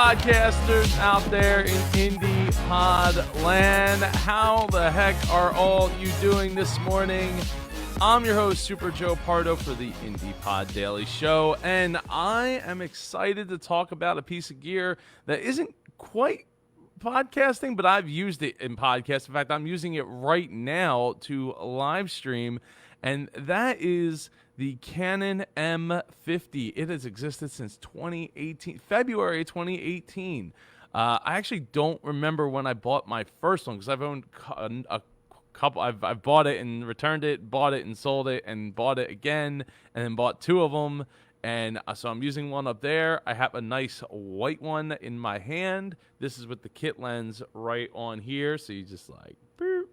podcasters out there in indie pod land. How the heck are all you doing this morning? I'm your host, Super Joe Pardo, for the Indie Pod Daily Show, and I am excited to talk about a piece of gear that isn't quite podcasting, but I've used it in podcasts. In fact, I'm using it right now to live stream, and that is the Canon M50. It has existed since 2018, February 2018. I actually don't remember when I bought my first one, because I've owned a couple. I've bought it and returned it, bought it and sold it, and bought it again, and then bought two of them. And so I'm using one up there. I have a nice white one in my hand. This is with the kit lens right on here. So you just like, boop,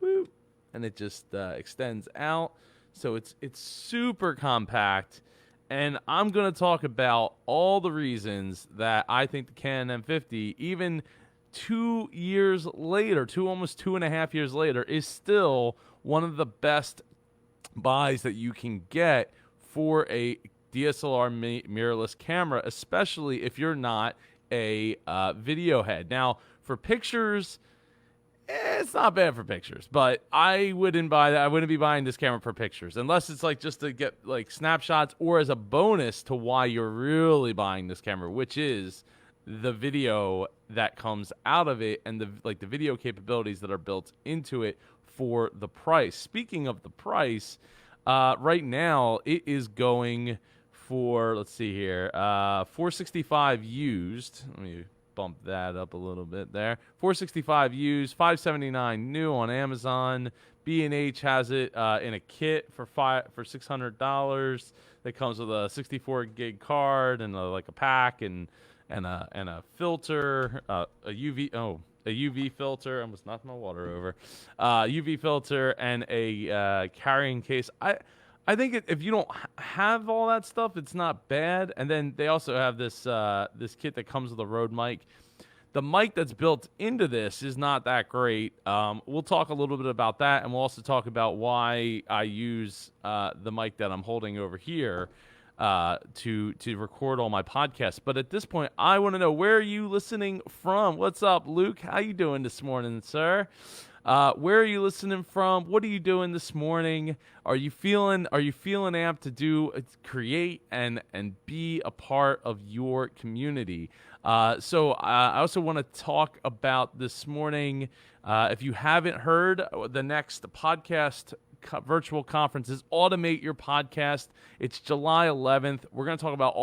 boop, and it just extends out. So it's super compact. And I'm going to talk about all the reasons that I think the Canon M50, even 2 years later, almost 2.5 years later, is still one of the best buys that you can get for a DSLR mirrorless camera, especially if you're not a video head. Now, for pictures, it's not bad for pictures, but I wouldn't buy that. I wouldn't be buying this camera for pictures, unless it's like just to get like snapshots or as a bonus to why you're really buying this camera, which is the video that comes out of it and the video capabilities that are built into it for the price. Speaking of the price, right now it is going for, let's see here, $465 used. Let me bump that up a little bit there. $465 used, $579 new on Amazon. B&H has it in a kit for $600. That comes with a 64 gig card and a pack and a filter, a UV filter. I almost knocked my water over. UV filter and a carrying case. I think if you don't have all that stuff, it's not bad. And then they also have this kit that comes with a Rode mic. The mic that's built into this is not that great. We'll talk a little bit about that, and we'll also talk about why I use the mic that I'm holding over here to record all my podcasts. But at this point, I want to know, where are you listening from? What's up, Luke? How you doing this morning, sir? Where are you listening from? What are you doing this morning? Are you feeling amped to create and be a part of your community? So I also want to talk about this morning. If you haven't heard, the next podcast virtual conference is Automate Your Podcast. It's July 11th. We're going to talk about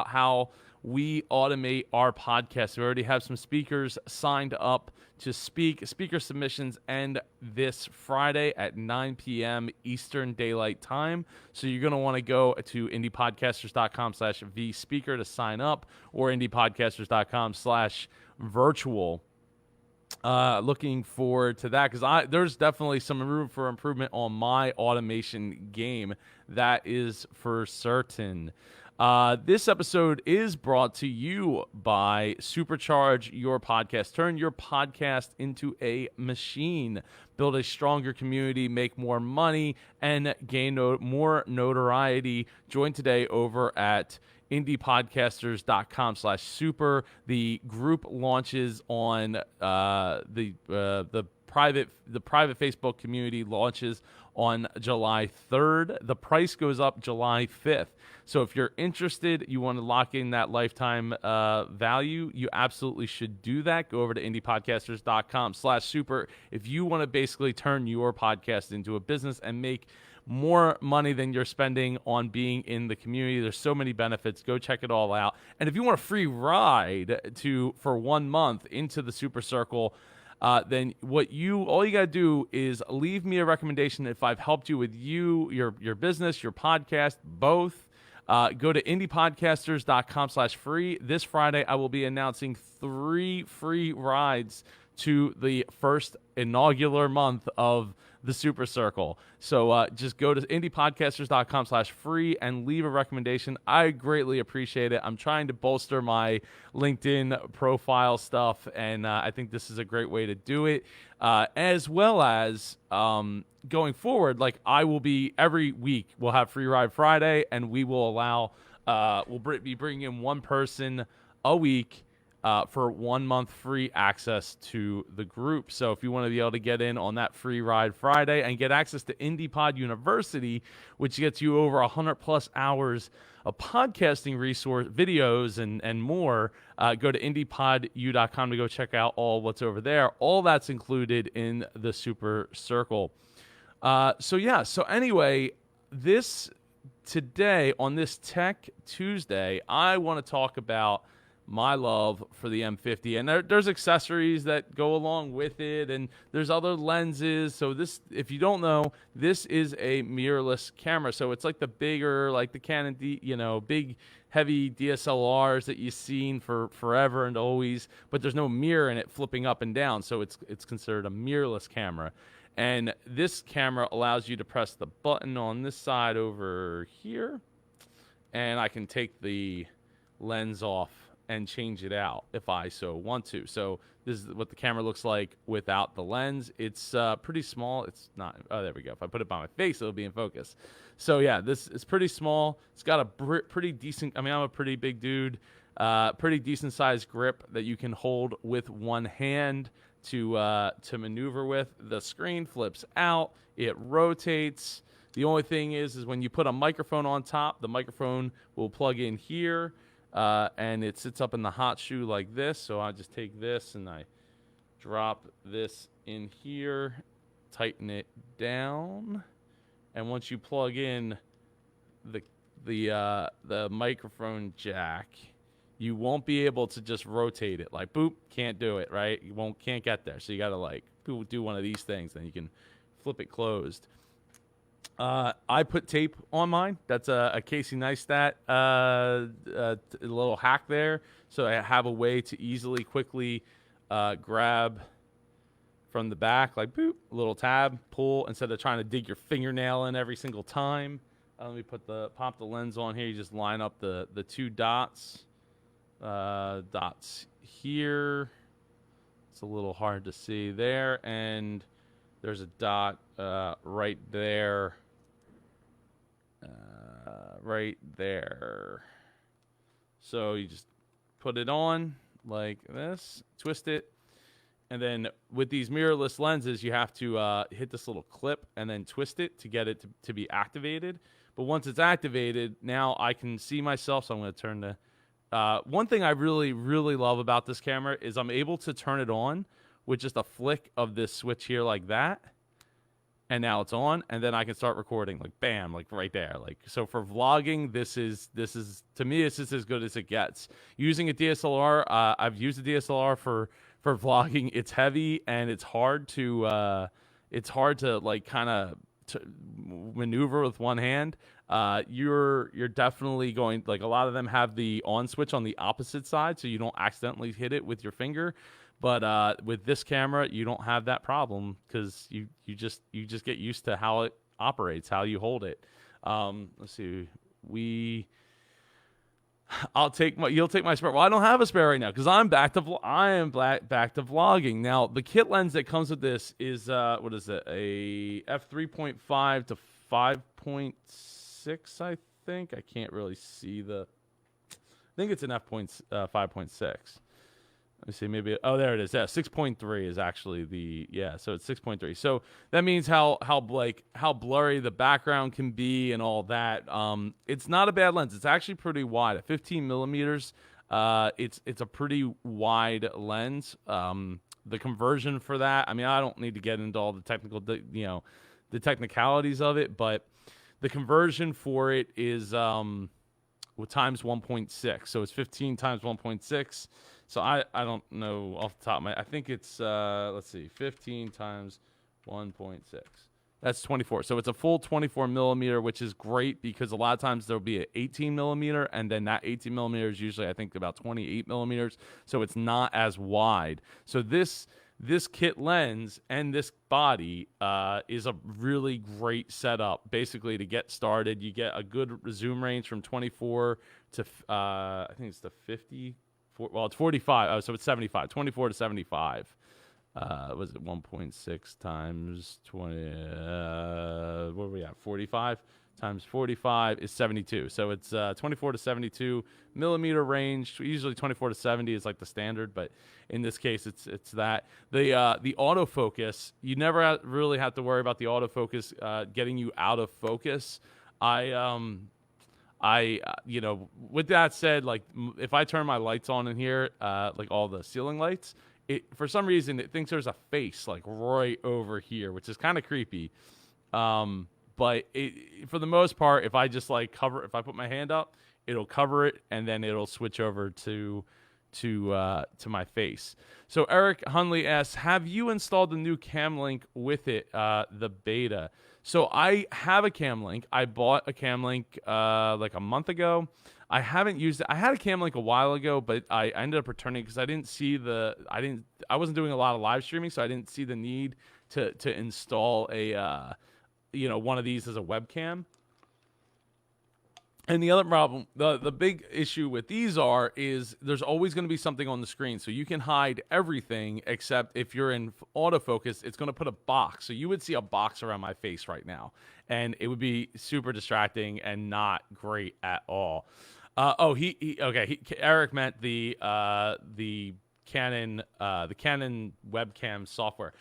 how we automate our podcast. We already have some speakers signed up to speak. Speaker submissions end this Friday at 9 p.m. Eastern Daylight Time. So you're going to want to go to indiepodcasters.com/vspeaker to sign up, or indiepodcasters.com/virtual. Looking forward to that, because there's definitely some room for improvement on my automation game. That is for certain. This episode is brought to you by Supercharge Your Podcast. Turn your podcast into a machine. Build a stronger community, make more money, and gain more notoriety. Join today over at indiepodcasters.com/super. The group launches on the private Facebook community launches on July 3rd. The price goes up July 5th. So if you're interested, you want to lock in that lifetime value, you absolutely should do that. Go over to indiepodcasters.com/super. If you want to basically turn your podcast into a business and make more money than you're spending on being in the community, there's so many benefits. Go check it all out. And if you want a free ride for 1 month into the Super Circle, then all you got to do is leave me a recommendation if I've helped you with your business, your podcast, both. Go to indiepodcasters.com/free. This Friday, I will be announcing 3 free rides to the first inaugural month of the Super Circle. So just go to indiepodcasters.com/free and leave a recommendation. I greatly appreciate it. I'm trying to bolster my LinkedIn profile stuff, and I think this is a great way to do it. As well as going forward, like I will be every week, we'll have Free Ride Friday, and we will allow, we'll be bringing in one person a week for 1 month free access to the group. So if you want to be able to get in on that free ride Friday and get access to IndiePod University, which gets you over 100 plus hours of podcasting resource videos and more, go to indiepodu.com to go check out all what's over there. All that's included in the Super Circle. So anyway, today on this Tech Tuesday, I want to talk about my love for the M50, and there's accessories that go along with it, and there's other lenses. So this, if you don't know, this is a mirrorless camera. So it's like the bigger, like the Canon big heavy DSLRs that you've seen for forever and always, but there's no mirror in it flipping up and down. So it's considered a mirrorless camera. And this camera allows you to press the button on this side over here, and I can take the lens off and change it out if I so want to. So this is what the camera looks like without the lens. It's pretty small. It's not, oh, there we go. If I put it by my face, it'll be in focus. So yeah, this is pretty small. It's got a pretty decent, I'm a pretty big dude, pretty decent sized grip that you can hold with one hand to maneuver with. The screen flips out, it rotates. The only thing is when you put a microphone on top, the microphone will plug in here, and it sits up in the hot shoe like this. So I just take this and I drop this in here, tighten it down, and once you plug in the microphone jack, you won't be able to just rotate it like boop. Can't do it, right? You can't get there. So you got to like do one of these things, then you can flip it closed. I put tape on mine. That's a Casey Neistat a little hack there. So I have a way to easily, quickly grab from the back, like boop, a little tab, pull, instead of trying to dig your fingernail in every single time. Let me pop the lens on here. You just line up the two dots here. It's a little hard to see there, and there's a dot right there. Right there. So you just put it on like this, twist it, and then with these mirrorless lenses, you have to hit this little clip and then twist it to get it to be activated. But once it's activated, now I can see myself. So I'm going to turn the... one thing I really, really love about this camera is I'm able to turn it on with just a flick of this switch here like that. And now it's on, and then I can start recording, like bam, like right there. Like, so for vlogging, this is to me, it's just as good as it gets. Using a DSLR, I've used a DSLR for vlogging. It's heavy and it's hard to like kind of maneuver with one hand. You're definitely going, like, a lot of them have the on switch on the opposite side, so you don't accidentally hit it with your finger. But with this camera, you don't have that problem because you just get used to how it operates, how you hold it. Let's see, you'll take my spare. Well, I don't have a spare right now because I'm back to back to vlogging. Now the kit lens that comes with this is what is it? A f3.5 to 5.6, I think. I can't really see I think it's an f5.6. Let me see, maybe, oh, there it is. Yeah, 6.3 is actually so it's 6.3. So that means how blurry the background can be and all that. It's not a bad lens. It's actually pretty wide. At 15 millimeters, it's a pretty wide lens. The conversion for that, I mean, I don't need to get into all the the technicalities of it, but the conversion for it is times 1.6. So it's 15 times 1.6. So I don't know off the top of my, I think it's, let's see, 15 times 1.6. That's 24. So it's a full 24 millimeter, which is great because a lot of times there'll be an 18 millimeter, and then that 18 millimeter is usually, I think, about 28 millimeters. So it's not as wide. So this kit lens and this body is a really great setup. Basically, to get started, you get a good zoom range from 24 to, I think it's the 50. Well, it's 45. Oh, so it's 75. 24 to 75. Was it 1.6 times 20? What were we at? 45. times 45 is 72. So it's 24 to 72 millimeter range. Usually 24 to 70 is like the standard, but in this case, it's that. The autofocus, you never really have to worry about the autofocus getting you out of focus. You know, with that said, like if I turn my lights on in here, like all the ceiling lights, for some reason it thinks there's a face like right over here, which is kind of creepy. But for the most part, if I just like if I put my hand up, it'll cover it, and then it'll switch over to my face. So Eric Hunley asks, have you installed the new Cam Link with it, the beta? So I have a Cam Link. I bought a Cam Link like a month ago. I haven't used it. I had a Cam Link a while ago, but I ended up returning because I didn't see I wasn't doing a lot of live streaming, so I didn't see the need to install a one of these as a webcam. And the other problem, the big issue with these is there's always going to be something on the screen. So you can hide everything except if you're in autofocus, it's going to put a box. So you would see a box around my face right now, and it would be super distracting and not great at all. Eric meant the Canon webcam software.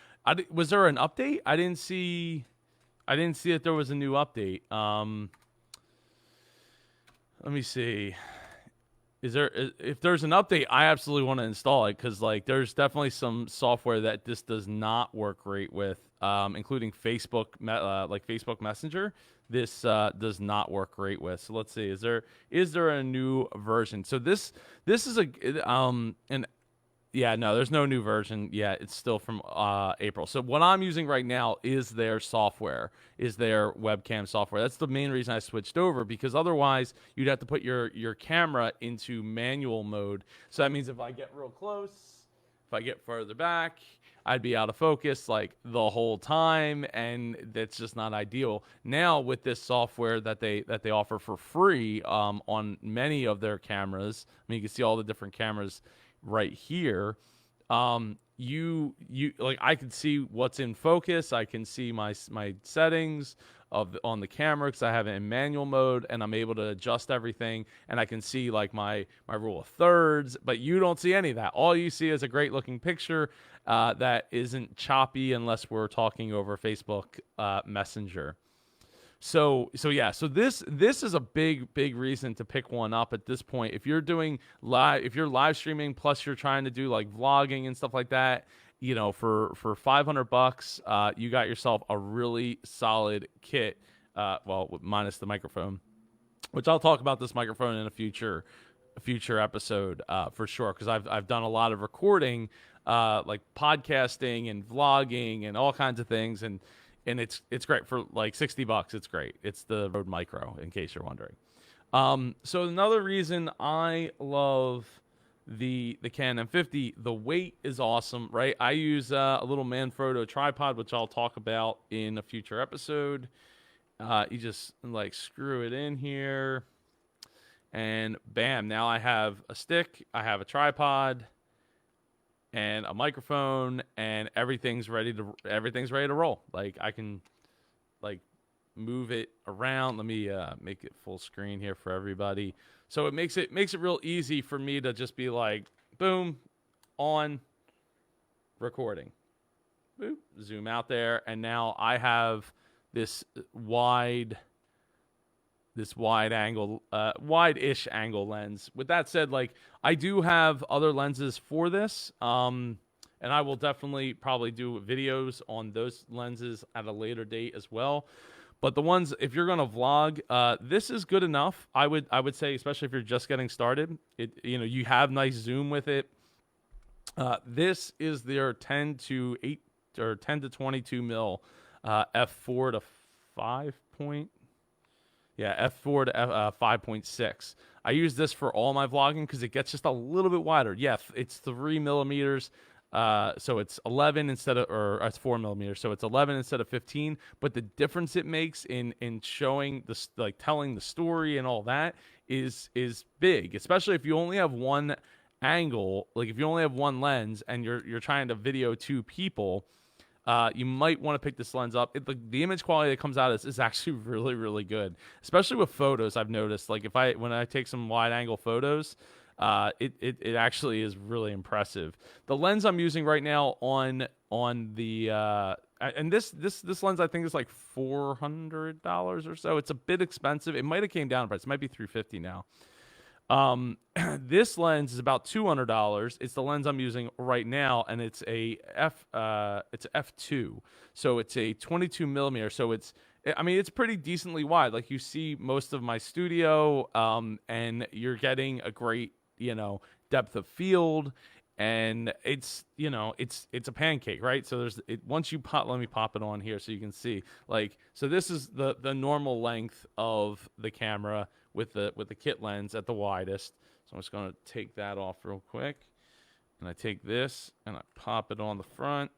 Was there an update? I didn't see that there was a new update. Let me see. If there's an update, I absolutely want to install it because like there's definitely some software that this does not work great with, including Facebook, like Facebook Messenger. This does not work great with. So let's see. Is there a new version? So this is there's no new version yet. It's still from April. So what I'm using right now is their software, is their webcam software. That's the main reason I switched over, because otherwise you'd have to put your camera into manual mode. So that means if I get real close, if I get further back, I'd be out of focus like the whole time, and that's just not ideal. Now with this software that they offer for free on many of their cameras, I mean, you can see all the different cameras right here. You like, I can see what's in focus. I can see my settings on the camera because I have it in manual mode, and I'm able to adjust everything, and I can see like my rule of thirds, but you don't see any of that. All you see is a great looking picture that isn't choppy unless we're talking over Facebook Messenger. So this is a big reason to pick one up at this point. If you're doing if you're live streaming, plus you're trying to do like vlogging and stuff like that, you know, for $500, you got yourself a really solid kit. Well, minus the microphone, which I'll talk about this microphone in a future episode for sure, because I've done a lot of recording, like podcasting and vlogging and all kinds of things, and it's great for like $60. It's great. It's the Rode Micro, in case you're wondering. So another reason I love the Canon M50, the weight is awesome, right? I use a little Manfrotto tripod, which I'll talk about in a future episode. You just like screw it in here, and bam! Now I have a stick, I have a tripod, and a microphone, and everything's ready to roll. Like I can like move it around. Let me make it full screen here for everybody. So it makes it real easy for me to just be like, boom, on, recording. Boop, zoom out there, and now I have this wide-ish angle lens. With that said, like I do have other lenses for this, and I will definitely probably do videos on those lenses at a later date as well. But the ones, if you're gonna vlog, this is good enough. I would say, especially if you're just getting started. You have nice zoom with it. This is their 10 to 22 mil f4 to 5 point. Yeah, f4 to 5.6. I use this for all my vlogging because it gets just a little bit wider. Yeah, it's 3 millimeters. So it's 11 it's 4 millimeters. So it's 11 instead of 15. But the difference it makes in showing this, like telling the story and all that is big, especially if you only have one angle. Like if you only have one lens and you're trying to video two people, you might want to pick this lens up. The image quality that comes out is actually really, really good, especially with photos. I've noticed, like when I take some wide angle photos, it actually is really impressive. The lens I'm using right now on the and this lens I think is like $400 or so. It's a bit expensive. It might have came down in price. It might be $350 now. This lens is about $200. It's the lens I'm using right now, and it's a f2, so it's a 22 millimeter. So it's pretty decently wide. Like, you see most of my studio, and you're getting a great depth of field, and it's a pancake, right? So once you pop, let me pop it on here so you can see. Like, so this is the normal length of the camera with the kit lens at the widest. So I'm just going to take that off real quick, and I take this and I pop it on the front.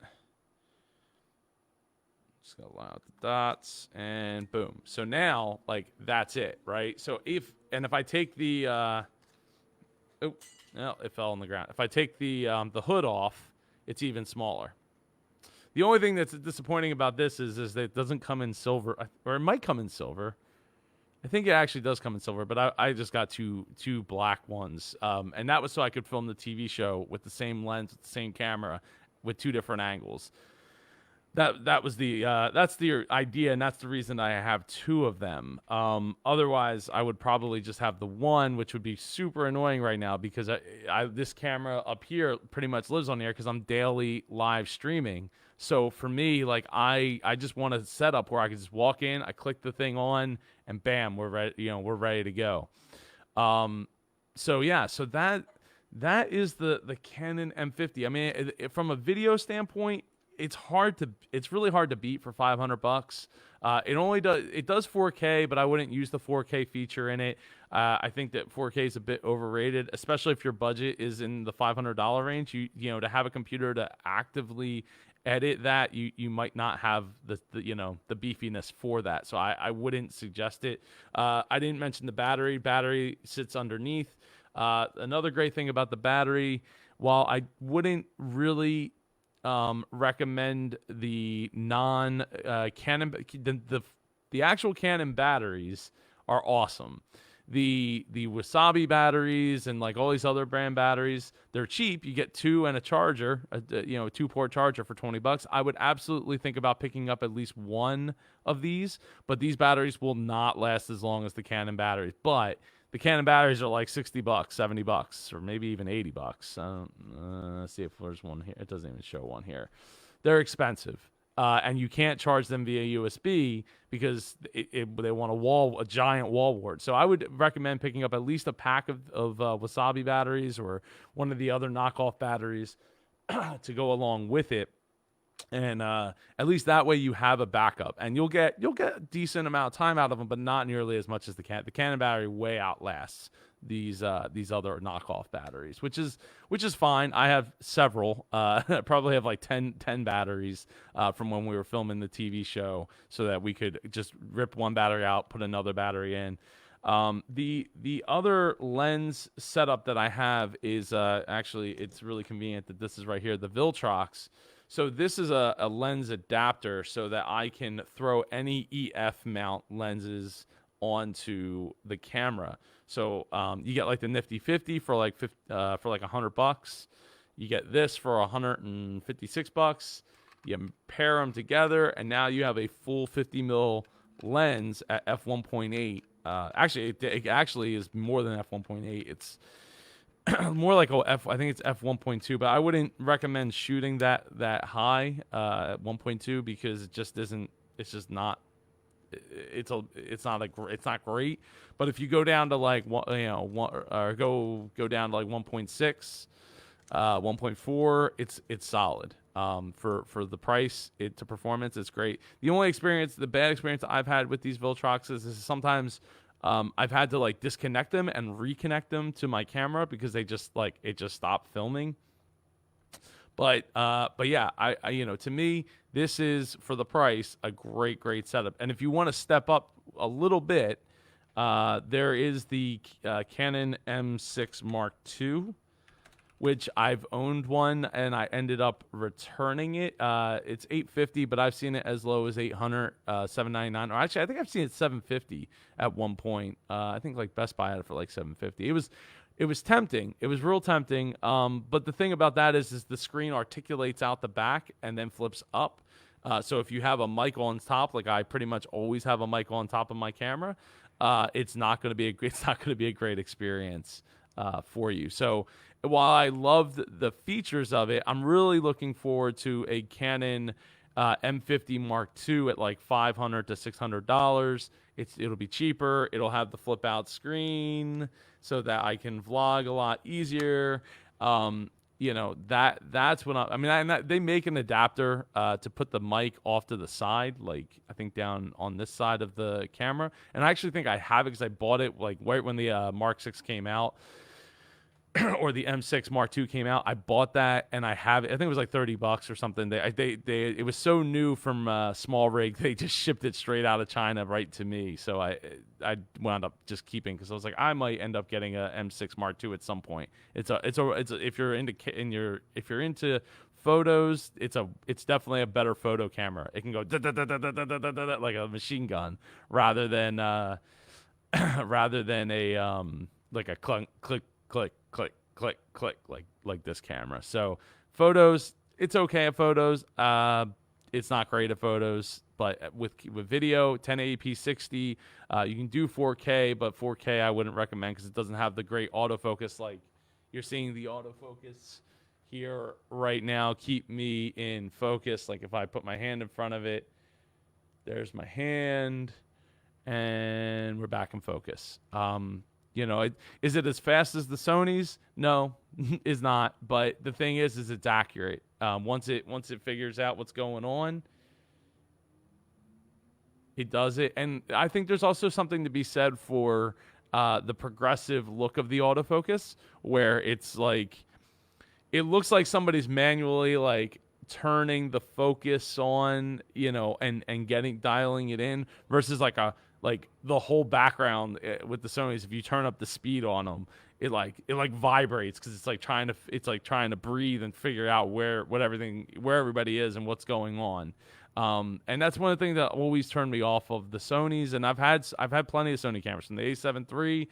Just gonna line out the dots, and boom. So now, like, that's it, right? So if I take the oh, no, it fell on the ground. If I take the hood off, it's even smaller. The only thing that's disappointing about this is that it doesn't come in silver, or it might come in silver. I think it actually does come in silver, but I just got two black ones, and that was so I could film the TV show with the same lens, with the same camera, with two different angles. That was that's the idea, and that's the reason I have two of them. Otherwise, I would probably just have the one, which would be super annoying right now because this camera up here pretty much lives on here because I'm daily live streaming. So for me, like, I just want a setup where I can just walk in, I click the thing on, and bam, we're ready. We're ready to go. So yeah, so that is the Canon M50. I mean, from a video standpoint, it's really hard to beat for $500. It does 4K, but I wouldn't use the 4K feature in it. I think that 4K is a bit overrated, especially if your budget is in the $500 range. You to have a computer to actively edit that, you might not have the beefiness for that. So I wouldn't suggest it. I didn't mention the battery. Battery sits underneath. Another great thing about the battery, while I wouldn't really recommend the Canon, the actual Canon batteries are awesome. The Wasabi batteries and like all these other brand batteries, they're cheap. You get two and a charger, a 2-port charger for $20. I would absolutely think about picking up at least one of these, but these batteries will not last as long as the Canon batteries. But the Canon batteries are like $60, $70, or maybe even $80. Let's see if there's one here. It doesn't even show one here. They're expensive. And you can't charge them via USB because they want a giant wall wart. So I would recommend picking up at least a pack of Wasabi batteries or one of the other knockoff batteries to go along with it. And at least that way you have a backup, and you'll get a decent amount of time out of them, but not nearly as much as the Canon battery way outlasts these other knockoff batteries, which is fine. I have several. I probably have like 10 batteries from when we were filming the TV show, so that we could just rip one battery out, put another battery in. The other lens setup that I have is actually, it's really convenient that this is right here, the Viltrox. So this is a lens adapter so that I can throw any EF mount lenses onto the camera. So you get like the Nifty 50 for like $100. You get this for $156. You pair them together, and now you have a full 50 mil lens at f1.8. Actually, it actually is more than f1.8. It's more like I think it's f1.2, but I wouldn't recommend shooting that high at 1.2 because it just isn't. It's just not. It's not great. But if you go down to like go down to like 1.6, 1.4, it's solid. For the price, to performance, it's great. The bad experience I've had with these Viltroxes is sometimes I've had to like disconnect them and reconnect them to my camera because it just stopped filming. But yeah, I to me, this is, for the price, a great setup. And if you want to step up a little bit, there is the Canon M6 Mark II. which I've owned one and I ended up returning it. It's $850, but I've seen it as low as $800, $799, or actually I think I've seen it $750 at one point. I think like Best Buy had it for like $750. It was tempting. It was real tempting. But the thing about that is the screen articulates out the back and then flips up. So if you have a mic on top, like I pretty much always have a mic on top of my camera, it's not going to be a great experience for you. So while I love the features of it, I'm really looking forward to a Canon M50 Mark II at like $500 to $600. It'll be cheaper. It'll have the flip out screen so that I can vlog a lot easier. That's when they make an adapter to put the mic off to the side, like I think down on this side of the camera. And I actually think I have it because I bought it like right when the Mark 6 came out. Or the M6 Mark II came out. I bought that and I have it. I think it was like $30 or something. It was so new from Small Rig. They just shipped it straight out of China right to me. So I wound up just keeping because I was like I might end up getting a M6 Mark II at some point. If you're into photos, it's definitely a better photo camera. It can go like a machine gun rather than a like a click click like this camera. So photos, it's okay at photos. It's not great at photos, but with video, 1080p 60, you can do 4K, but 4K I wouldn't recommend because it doesn't have the great autofocus. Like you're seeing the autofocus here right now keep me in focus. Like if I put my hand in front of it, there's my hand, and we're back in focus. Is it as fast as the Sony's? No, is not. But the thing is it's accurate. Once it figures out what's going on, it does it. And I think there's also something to be said for the progressive look of the autofocus, where it's like it looks like somebody's manually like turning the focus on, and dialing it in versus like the whole background with the Sonys. If you turn up the speed on them, it vibrates because it's like trying to breathe and figure out where everybody is and what's going on. And that's one of the things that always turned me off of the Sonys. And I've had plenty of Sony cameras, from the A7 III,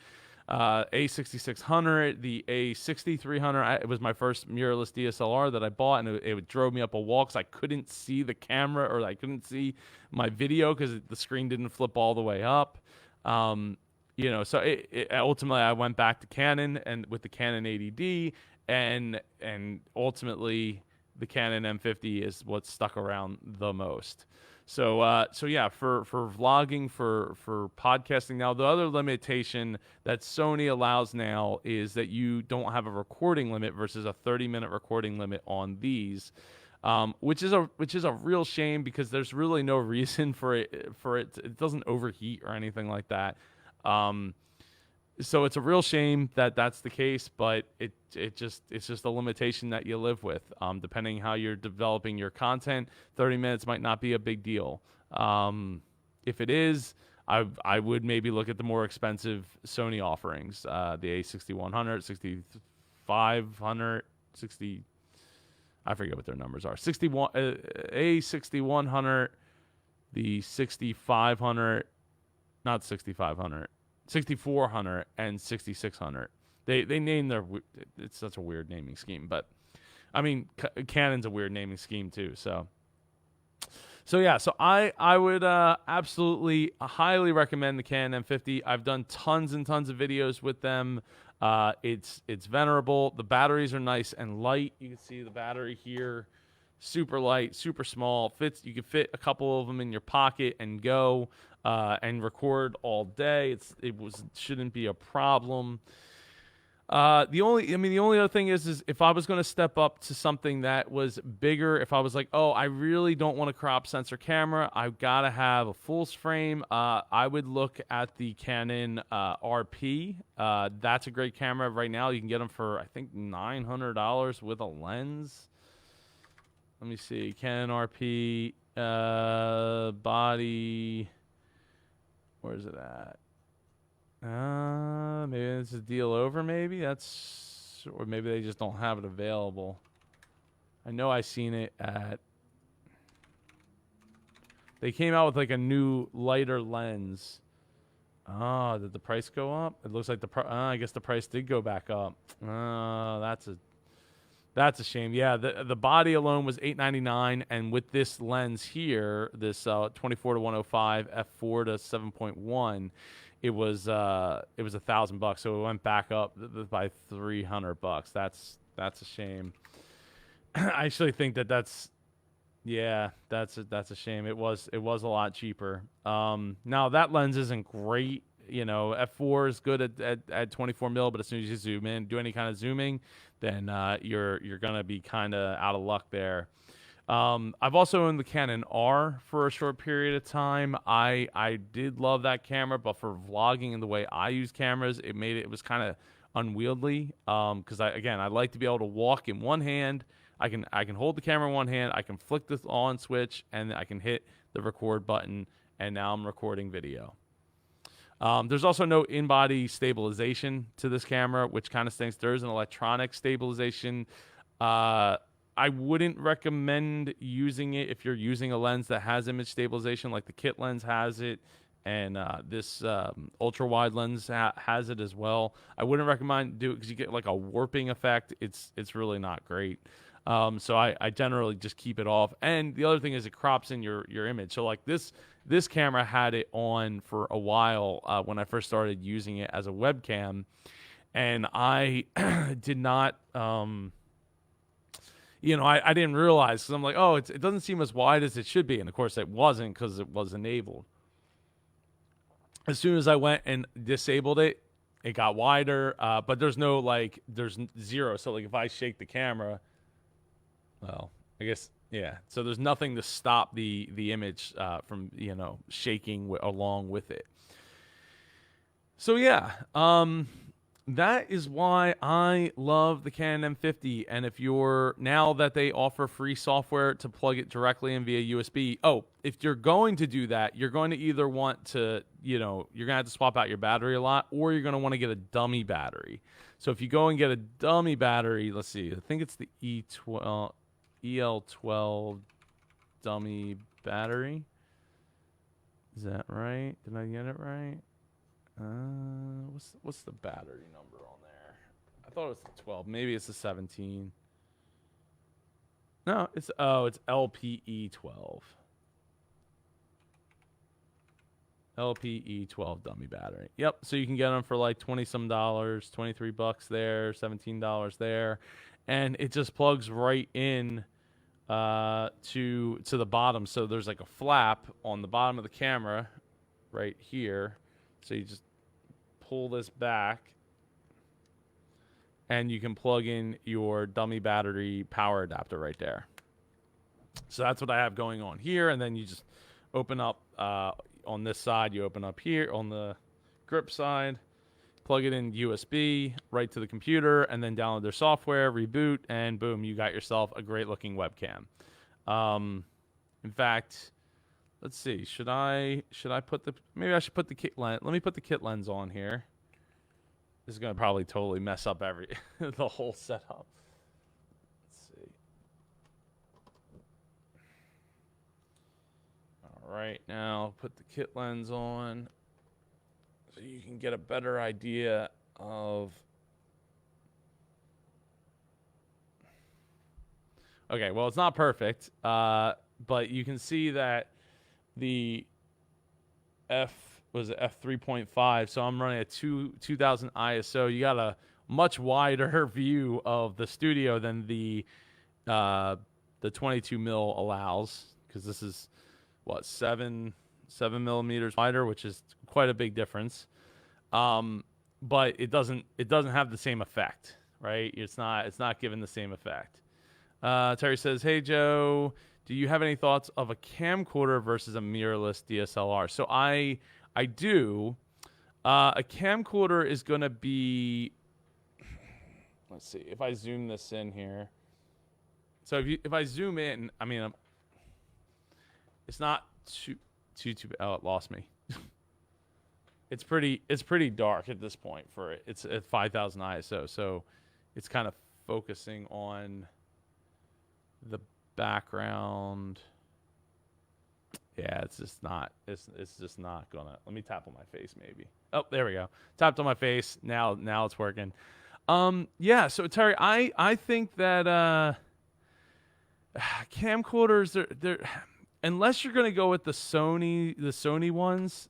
A6600, the A6300. It was my first mirrorless DSLR that I bought, and it drove me up a wall because I couldn't see the camera, or I couldn't see my video because the screen didn't flip all the way up. So ultimately I went back to Canon and with the Canon 80D, and ultimately the Canon M50 is what stuck around the most. So yeah, for vlogging, for podcasting now, the other limitation that Sony allows now is that you don't have a recording limit versus a 30-minute recording limit on these, which is a real shame because there's really no reason for it. It doesn't overheat or anything like that. So it's a real shame that that's the case, but it's just a limitation that you live with. Depending how you're developing your content, 30 minutes might not be a big deal. If it is, I would maybe look at the more expensive Sony offerings, the A6100, 6500, 60. I forget what their numbers are. A6100, the 6500, not 6500. 6400 and 6600. They name it's such a weird naming scheme, but I mean Canon's a weird naming scheme too. So yeah, so I would absolutely highly recommend the Canon M50. I've done tons and tons of videos with them. It's venerable. The batteries are nice and light. You can see the battery here, super light, super small. You can fit a couple of them in your pocket and go. And record all day. It shouldn't be a problem. The only other thing is if I was going to step up to something that was bigger, if I was like, oh, I really don't want a crop sensor camera, I've got to have a full frame. I would look at the Canon RP. That's a great camera right now. You can get them for I think $900 with a lens. Let me see, Canon RP body. Where is it at? Maybe it's a deal over. Maybe that's or maybe they just don't have it available. I know I seen it at. They came out with like a new lighter lens. Oh, did the price go up? It looks like I guess the price did go back up. Oh, that's a shame. Yeah, the body alone was $899, and with this lens here, this 24 to 105 f4 to 7.1, it was $1,000. So it went back up by $300. That's a shame. I actually think that's a shame. It was a lot cheaper. Now that lens isn't great. You know, f4 is good at 24 mil, but as soon as you zoom in, do any kind of zooming, then you're gonna be kind of out of luck there. I've also owned the Canon R for a short period of time. I did love that camera, but for vlogging and the way I use cameras, it was kind of unwieldy. Because I like to be able to walk in one hand. I can hold the camera in one hand. I can flick the on switch, and I can hit the record button, and now I'm recording video. There's also no in-body stabilization to this camera, which kind of stinks. There's an electronic stabilization. I wouldn't recommend using it if you're using a lens that has image stabilization, like the kit lens has it, and this ultra-wide lens has it as well. I wouldn't recommend do it because you get like a warping effect. It's really not great. So I generally just keep it off. And the other thing is it crops in your image. So like this camera had it on for a while when I first started using it as a webcam, and I did not, I didn't realize, because I'm like, oh, it doesn't seem as wide as it should be, and of course it wasn't because it was enabled. As soon as I went and disabled it, it got wider, but there's zero. So like if I shake the camera, well, I guess, yeah. So there's nothing to stop the image from, shaking along with it. So yeah, that is why I love the Canon M50. And now that they offer free software to plug it directly in via USB, if you're going to do that, you're going to either want to, you're going to have to swap out your battery a lot, or you're going to want to get a dummy battery. So if you go and get a dummy battery, let's see, I think it's the EL12 dummy battery. Is that right? Did I get it right? What's the battery number on there? I thought it was the 12. Maybe it's the 17. No, it's LPE12. LPE12 dummy battery. Yep. So you can get them for like $20 some, $23 there, $17 there, and it just plugs right in to the bottom. So there's like a flap on the bottom of the camera right here. So you just pull this back, and you can plug in your dummy battery power adapter right there. So that's what I have going on here, and then you just open up on this side. You open up here on the grip side, plug it in USB right to the computer, and then download their software, reboot, and boom, you got yourself a great-looking webcam. In fact, let's see. Should I put maybe I should put the kit lens. Let me put the kit lens on here. This is going to probably totally mess up the whole setup. Let's see. All right, now put the kit lens on so you can get a better idea of. Okay, well, it's not perfect, but you can see that the f3.5, so I'm running a 2000 ISO. You got a much wider view of the studio than the 22 mil allows, because this is what, 7 millimeters wider, which is quite a big difference. But it doesn't have the same effect, right? It's not giving the same effect. Terry says, "Hey Joe, do you have any thoughts of a camcorder versus a mirrorless DSLR?" So I do. A camcorder is going to be, let's see, if I zoom this in here. So if I zoom in, I mean, it's not too oh, it lost me. It's pretty dark at this point for it. It's at 5000 ISO. So it's kind of focusing on the background. Yeah, it's just not. It's just not gonna. Let me tap on my face, maybe. Oh, there we go. Tapped on my face. Now it's working. Yeah. So Terry, I think that camcorders, they're unless you're gonna go with the Sony ones.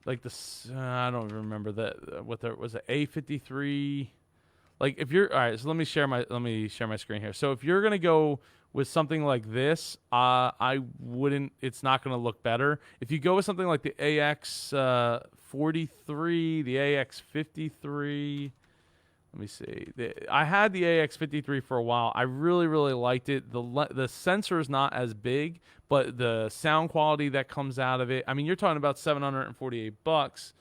Like I don't remember that what there was, an A53. Like if you're all right, so let me share my screen here. So if you're gonna go with something like this, I wouldn't. It's not gonna look better. If you go with something like the AX 43, the AX 53. Let me see. I had the AX 53 for a while. I really liked it. The sensor is not as big, but the sound quality that comes out of it. I mean, you're talking about $748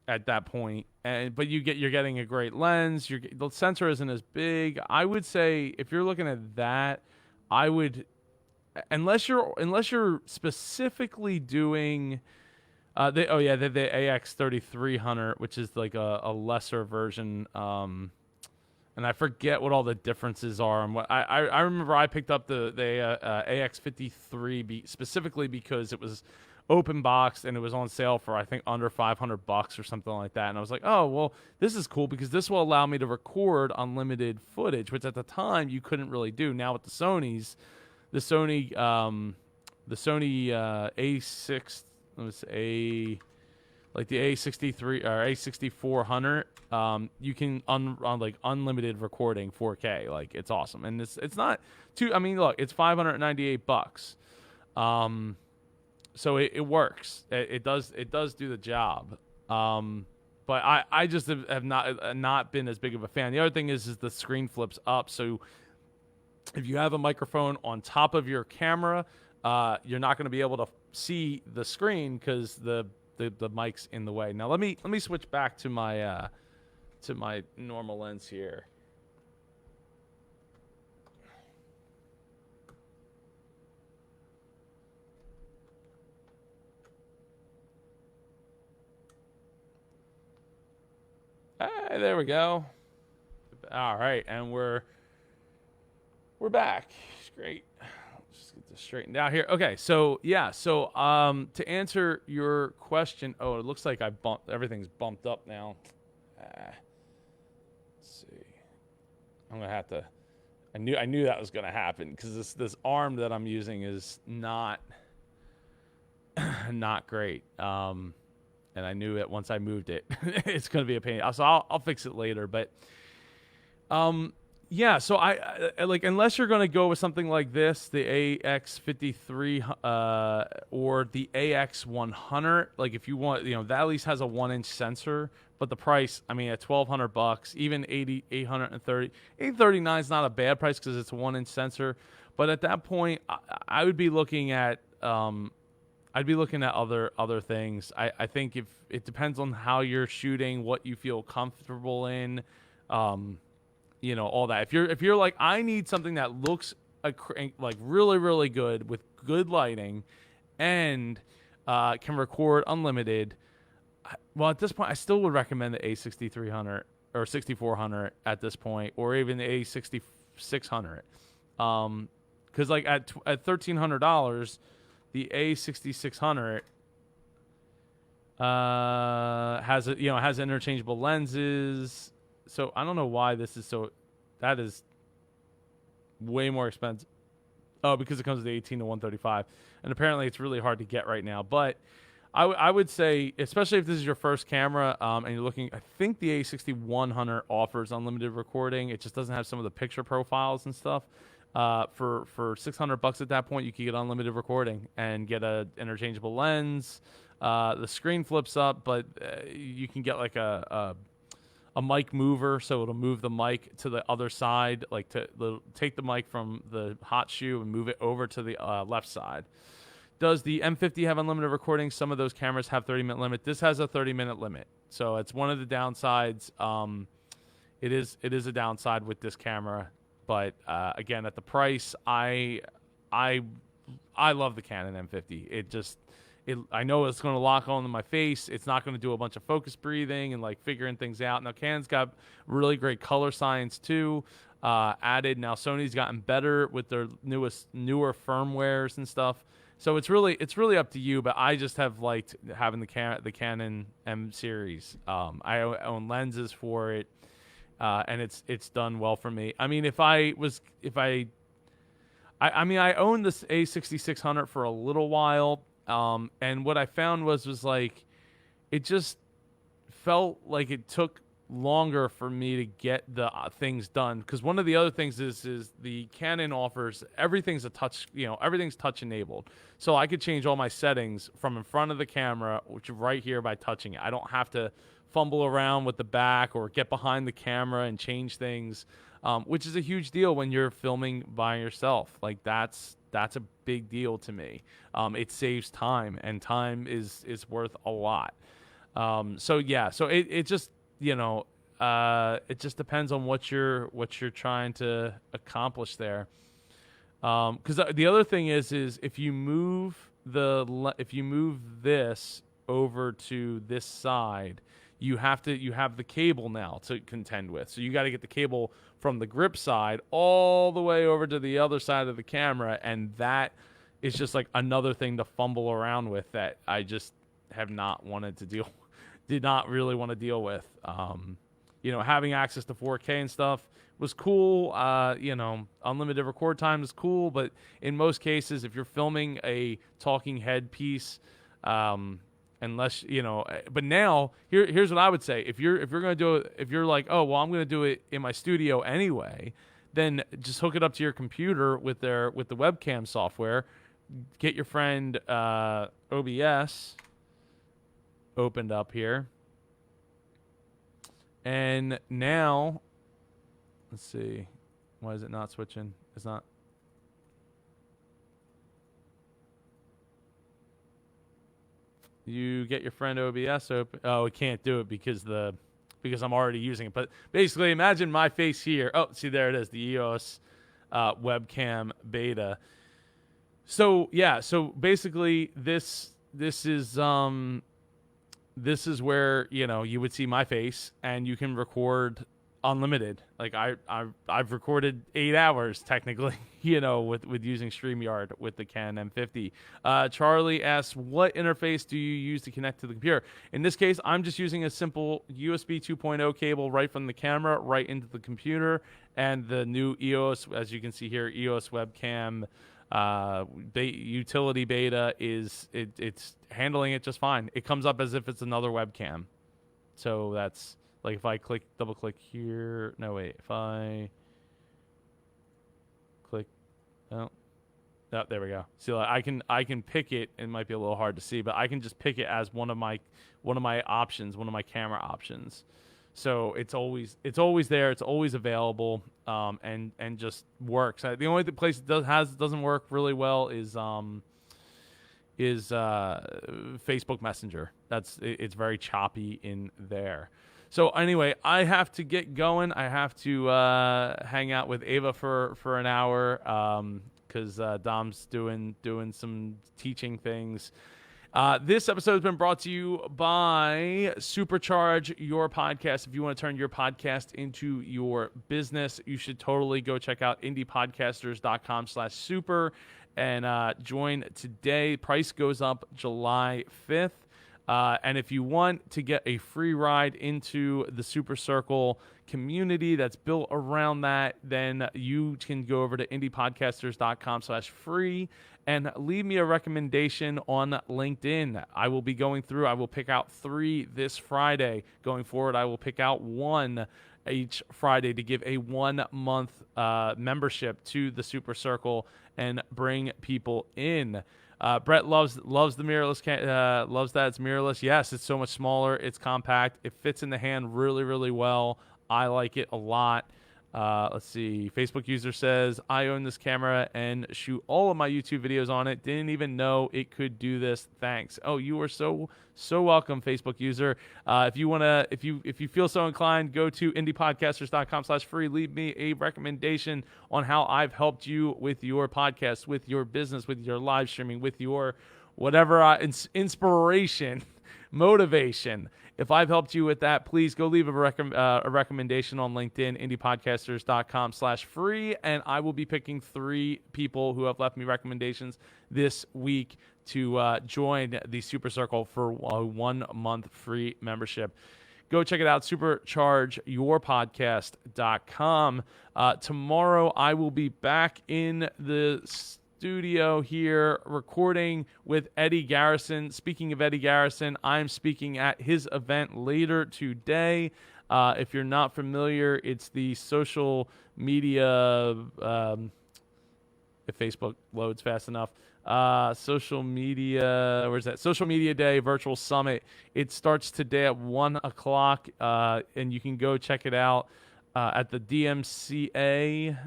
at that point, but you're getting a great lens. The sensor isn't as big. I would say if you're looking at that, I would, unless you're specifically doing. The AX 3300, which is like a lesser version, and I forget what all the differences are. And what I remember, I picked up the AX 53 specifically because it was open boxed and it was on sale for I think under $500 or something like that. And I was like, oh well, this is cool because this will allow me to record unlimited footage, which at the time you couldn't really do. Now with the Sony A6. Let's like the A63 or A6400, you can like unlimited recording 4K. Like it's awesome, and it's not too. I mean, look, it's $598. So it works. It does do the job. But I just have not been as big of a fan. The other thing is the screen flips up. So if you have a microphone on top of your camera, you're not going to be able to see the screen because the mic's in the way. Now let me switch back to my normal lens here. Hey, there we go. All right, and we're back. It's great. Let's get this straightened out here. Okay, so yeah, to answer your question, oh, it looks like everything's bumped up now. Let's see. I'm gonna have to. I knew that was gonna happen because this arm that I'm using is not great. And I knew it once I moved it. It's going to be a pain. So I'll fix it later. But yeah, so I like, unless you're going to go with something like this, the AX53 or the AX100, like if you want, that at least has a 1-inch sensor. But the price, I mean, at $1,200, even $839 is not a bad price because it's a 1-inch sensor. But at that point, I would be looking at other things. I think if it depends on how you're shooting, what you feel comfortable in, all that. If you're like, I need something that looks like really, really good with good lighting and can record unlimited. Well, at this point, I still would recommend the A6300 or 6400 at this point, or even the A6600. Because like at $1,300. The A6600 has interchangeable lenses. So I don't know why this is so. That is way more expensive. Oh, because it comes with the 18 to 135, and apparently it's really hard to get right now. But I would say, especially if this is your first camera and you're looking, I think the A6100 offers unlimited recording. It just doesn't have some of the picture profiles and stuff. For $600 at that point, you can get unlimited recording and get a interchangeable lens. The screen flips up, but you can get like a mic mover, so it'll move the mic to the other side, like take the mic from the hot shoe and move it over to the left side. Does the M50 have unlimited recording? Some of those cameras have 30-minute limit. This has a 30-minute limit, so it's one of the downsides. It is a downside with this camera. But again, at the price, I love the Canon M50. I know it's going to lock onto my face. It's not going to do a bunch of focus breathing and like figuring things out. Now Canon's got really great color science too. Added now, Sony's gotten better with their newer firmwares and stuff. So it's really up to you. But I just have liked having the Canon M series. I own lenses for it, and it's done well for me. I mean, I owned this A6600 for a little while, and what I found was like, it just felt like it took longer for me to get the things done. Because one of the other things is the Canon offers everything's everything's touch enabled, so I could change all my settings from in front of the camera, which is right here, by touching it. I don't have to fumble around with the back or get behind the camera and change things. Which is a huge deal when you're filming by yourself. Like that's a big deal to me. It saves time, and time is worth a lot. So it just it just depends on what you're trying to accomplish there. Because the other thing is if you move this over to this side, you have the cable now to contend with. So you got to get the cable from the grip side all the way over to the other side of the camera, and that is just like another thing to fumble around with that I just have not wanted to did not really want to deal with. Having access to 4K and stuff was cool. Unlimited record time is cool, but in most cases, if you're filming a talking head piece, unless but now here's what I would say: if you're gonna do it, if you're like, oh well, I'm gonna do it in my studio anyway, then just hook it up to your computer with the webcam software. Get your friend OBS opened up here, and now let's see, why is it not switching? It's not. You get your friend OBS open. Oh, it can't do it because I'm already using it. But basically, imagine my face here. Oh, see, there it is, the EOS webcam beta. So yeah, so basically this is where you would see my face, and you can record unlimited. Like I've recorded 8 hours technically, with using StreamYard with the Canon M50. Charlie asks, what interface do you use to connect to the computer? In this case, I'm just using a simple USB 2.0 cable right from the camera right into the computer, and the new EOS, as you can see here, EOS webcam utility beta it's handling it just fine. It comes up as if it's another webcam. So that's like, if I double click here, no wait, if I click, oh, there we go. See, like, I can pick it. It might be a little hard to see, but I can just pick it as one of my options, one of my camera options. So it's always there. It's always available, and just works. The only place it doesn't work really well is Facebook Messenger. It's very choppy in there. So anyway, I have to get going. I have to hang out with Ava for an hour, because Dom's doing some teaching things. This episode has been brought to you by Supercharge Your Podcast. If you want to turn your podcast into your business, you should totally go check out indiepodcasters.com/super and join today. Price goes up July 5th. And if you want to get a free ride into the Super Circle community that's built around that, then you can go over to indiepodcasters.com/free and leave me a recommendation on LinkedIn. I will be going through. I will pick out 3 this Friday. Going forward, I will pick out 1 each Friday to give a 1-month membership to the Super Circle and bring people in. Brett loves the mirrorless. Loves that it's mirrorless. Yes, it's so much smaller. It's compact. It fits in the hand really, really well. I like it a lot. Let's see. Facebook user says, I own this camera and shoot all of my YouTube videos on it. Didn't even know it could do this. Thanks. Oh, you are so welcome, Facebook user. If you feel so inclined, go to indiepodcasters.com/free. Leave me a recommendation on how I've helped you with your podcast, with your business, with your live streaming, with your whatever inspiration, motivation. If I've helped you with that, please go leave a recommendation on LinkedIn, indiepodcasters.com/free, and I will be picking 3 people who have left me recommendations this week to join the Super Circle for a 1-month free membership. Go check it out, superchargeyourpodcast.com. Tomorrow, I will be back in the studio here recording with Eddie Garrison. Speaking of Eddie Garrison, I'm speaking at his event later today. If you're not familiar, it's the social media, if Facebook loads fast enough, social media, where's that? Social Media Day Virtual Summit. It starts today at 1 o'clock, and you can go check it out at the DMCA.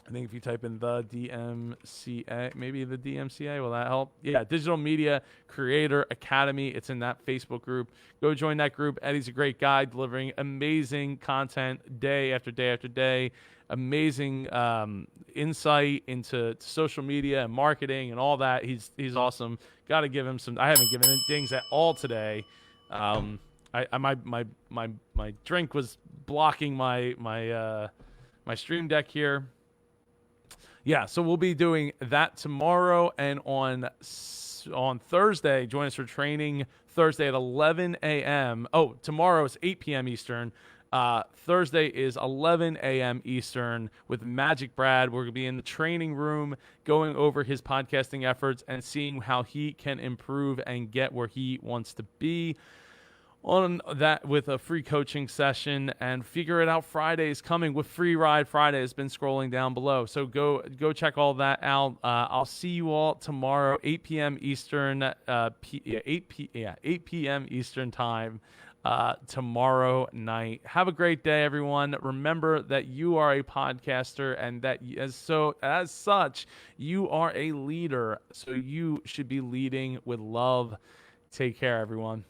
I think if you type in the DMCA, maybe the DMCA, will that help? Yeah, Digital Media Creator Academy. It's in that Facebook group. Go join that group. Eddie's a great guy, delivering amazing content day after day after day. Amazing insight into social media and marketing and all that. He's awesome. Got to give him some. I haven't given him dings at all today. My drink was blocking my stream deck here. Yeah, so we'll be doing that tomorrow, and on Thursday, join us for training Thursday at 11 a.m. Oh, tomorrow is 8 p.m. Eastern. Thursday is 11 a.m. Eastern with Magic Brad. We're going to be in the training room going over his podcasting efforts and seeing how he can improve and get where he wants to be. On that, with a free coaching session, and Figure It Out Friday is coming with Free Ride Friday. Has been scrolling down below, so go check all that out. I'll see you all tomorrow, 8 p.m. Eastern, 8 p.m. Eastern time tomorrow night. Have a great day, everyone. Remember that you are a podcaster, and that as such, you are a leader. So you should be leading with love. Take care, everyone.